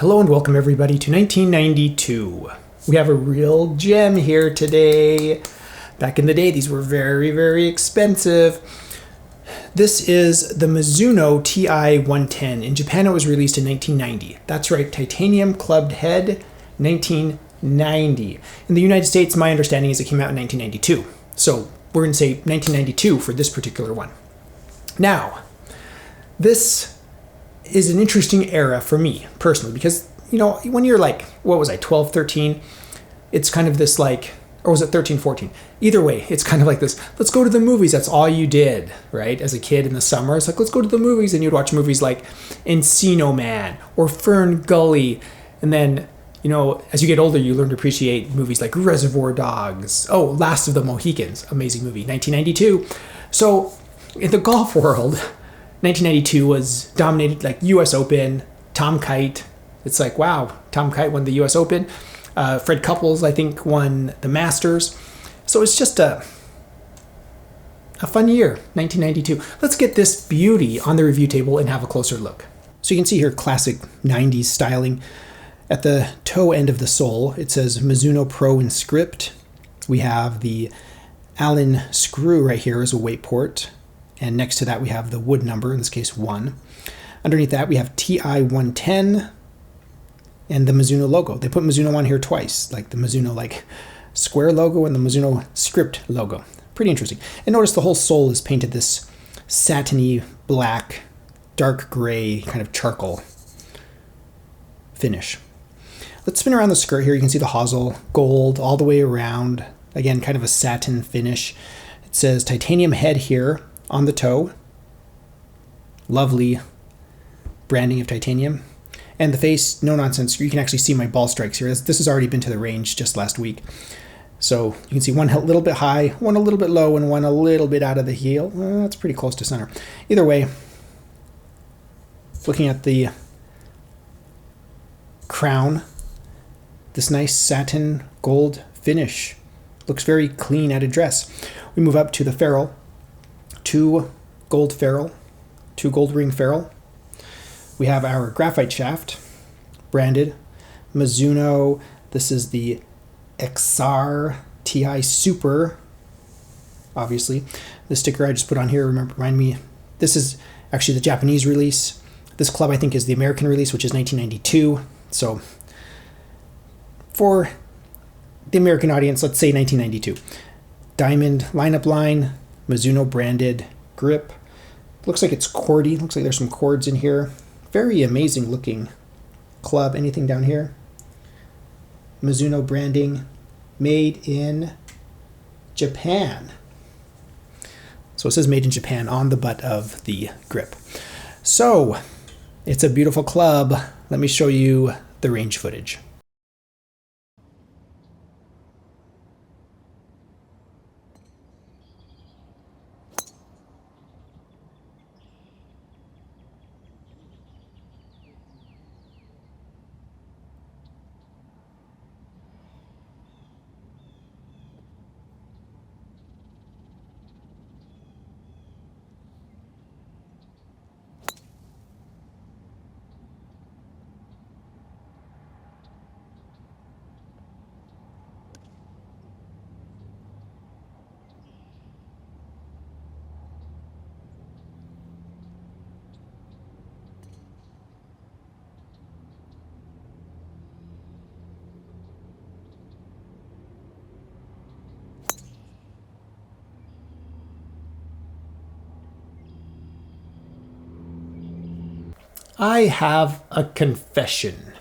Hello and welcome everybody to 1992. We have a real gem here today. Back in the day, these were very, very expensive. This is the Mizuno TI-110. In Japan, it was released in 1990. That's right, titanium clubbed head, 1990. In the United States, my understanding is it came out in 1992. So we're going to say 1992 for this particular one. Now, this is an interesting era for me personally because, you know, when you're like, what was I, 12, 13, it's kind of this like, or was it 13, 14? Either way, it's kind of like this, let's go to the movies. That's all you did, right? As a kid in the summer, it's like, let's go to the movies. And you'd watch movies like Encino Man or Fern Gully. And then, you know, as you get older, you learn to appreciate movies like Reservoir Dogs. Oh, Last of the Mohicans, amazing movie, 1992. So in the golf world, 1992 was dominated, like US Open, Tom Kite. It's like, wow, Tom Kite won the US Open. Fred Couples, I think, won the Masters. So it's just a fun year, 1992. Let's get this beauty on the review table and have a closer look. So you can see here classic 90s styling. At the toe end of the sole, it says Mizuno Pro in script. We have the Allen screw right here as a weight port. And next to that, we have the wood number, in this case 1. Underneath that, we have TI-110 and the Mizuno logo. They put Mizuno on here twice, like the Mizuno like square logo and the Mizuno script logo. Pretty interesting. And notice the whole sole is painted this satiny black, dark gray, kind of charcoal finish. Let's spin around the skirt here. You can see the hosel, gold all the way around. Again, kind of a satin finish. It says titanium head here on the toe. Lovely branding of titanium. And the face, no nonsense. You can actually see my ball strikes here. This has already been to the range just last week. So you can see one a little bit high, one a little bit low, and one a little bit out of the heel. Well, that's pretty close to center. Either way, looking at the crown, this nice satin gold finish. Looks very clean at a dress. We move up to the ferrule. Two gold ring ferrule. We have our graphite shaft, branded Mizuno. This is the XR TI Super, obviously. The sticker I just put on here, remind me, this is actually the Japanese release. This club, I think, is the American release, which is 1992. So for the American audience, let's say 1992. Diamond lineup line, Mizuno branded grip. Looks like it's cordy. Looks like there's some cords in here. Very amazing looking club. Anything down here? Mizuno branding, made in Japan. So it says made in Japan on the butt of the grip. So it's a beautiful club. Let me show you the range footage. I have a confession.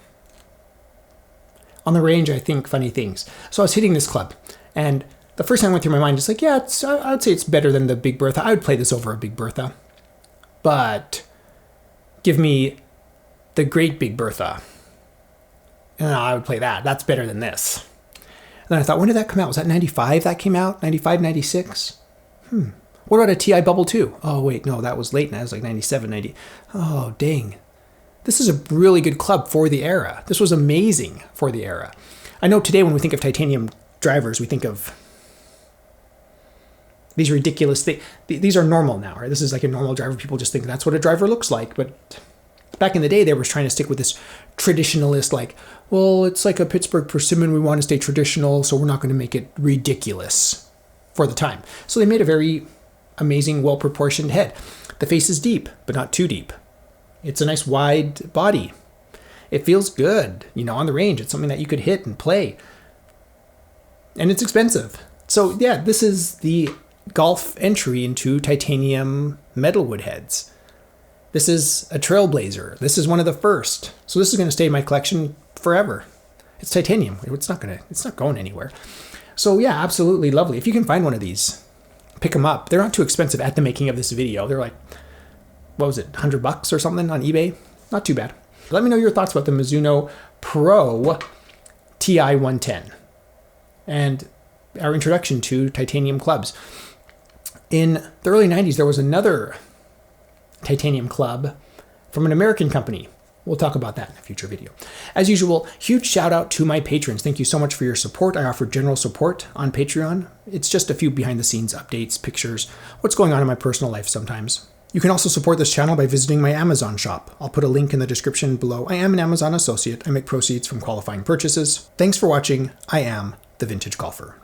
On the range, I think funny things. So I was hitting this club, and the first thing that went through my mind is like, yeah, I would say it's better than the Big Bertha. I would play this over a Big Bertha. But give me the Great Big Bertha. And I would play that. That's better than this. And then I thought, when did that come out? Was that 95 that came out? 95, 96? What about a TI Bubble 2? Oh, wait, no, that was late. That was like 97, 90. Oh, dang. This is a really good club for the era. This was amazing for the era. I know today when we think of titanium drivers, we think of these ridiculous things. These are normal now, right? This is like a normal driver. People just think that's what a driver looks like. But Back in the day, they were trying to stick with this traditionalist, like, well, it's like a Pittsburgh persimmon. We want to stay traditional, so we're not going to make it ridiculous for the time. So they made a very amazing, well-proportioned head. The face is deep, but not too deep. It's a nice wide body. It feels good, on the range. It's something that you could hit and play. And it's expensive. So yeah, this is the golf entry into titanium metalwood heads. This is a trailblazer. This is one of the first. So this is going to stay in my collection forever. It's titanium. It's not going anywhere. So yeah, absolutely lovely. If you can find one of these, pick them up. They're not too expensive at the making of this video. They're like, what was it, $100 or something on eBay? Not too bad. Let me know your thoughts about the Mizuno Pro TI 110 and our introduction to titanium clubs. In the early 90s, there was another titanium club from an American company. We'll talk about that in a future video. As usual, huge shout out to my patrons. Thank you so much for your support. I offer general support on Patreon. It's just a few behind the scenes updates, pictures, what's going on in my personal life sometimes. You can also support this channel by visiting my Amazon shop. I'll put a link in the description below. I am an Amazon associate. I make proceeds from qualifying purchases. Thanks for watching. I am the Vintage Golfer.